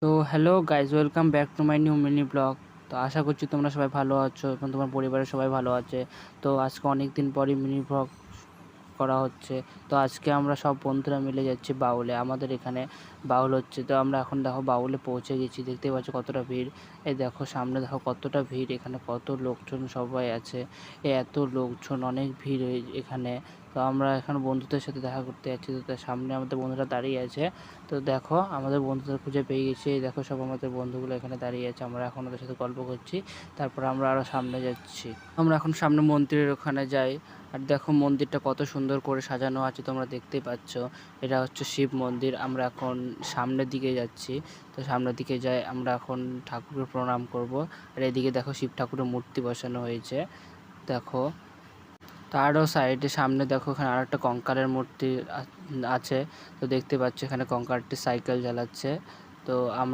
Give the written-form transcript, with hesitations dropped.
তো hello guys, welcome back to my new mini blog. তো আশা করছি তোমরা সবাই ভালো আছো এবং তোমার পরিবারের সবাই ভালো আছে। তো আজকে অনেক দিন পরই মিনি ব্লগ করা হচ্ছে। তো আজকে আমরা সব বন্ধুরা মিলে যাচ্ছি বাউলে। আমাদের এখানে বাউল হচ্ছে। তো আমরা এখন দেখো বাউলে পৌঁছে গেছি, দেখতেই পাচ্ছ কতটা ভিড়। এই দেখো সামনে দেখো কতটা ভিড়, এখানে কত লোকজন সবাই আছে। এত লোকজন, অনেক ভিড় এখানে। তো আমরা এখন বন্ধুদের সাথে দেখা করতে যাচ্ছি। তো তার সামনে আমাদের বন্ধুরা দাঁড়িয়ে আছে। তো দেখো আমাদের বন্ধুদের খুঁজে পেয়ে গেছি। এই দেখো সব আমাদের বন্ধুগুলো এখানে দাঁড়িয়ে আছে, আমরা এখন ওদের সাথে গল্প করছি। তারপর আমরা আরও সামনে যাচ্ছি। আমরা এখন সামনে মন্দিরের ওখানে যাই। আর দেখো মন্দিরটা কত সুন্দর করে সাজানো আছে, তোমরা দেখতেই পাচ্ছ। এটা হচ্ছে শিব মন্দির। আমরা এখন সামনের দিকে যাচ্ছি। তো সামনের দিকে যাই, আমরা এখন ঠাকুরকে প্রণাম করব। আর এদিকে দেখো শিব ঠাকুরের মূর্তি বসানো হয়েছে, দেখো। তারও সাইডে সামনে দেখো এখানে আর একটা কঙ্কালের মূর্তি আছে। তো দেখতে পাচ্ছ এখানে কঙ্কালটি সাইকেল চালাচ্ছে। তো আমরা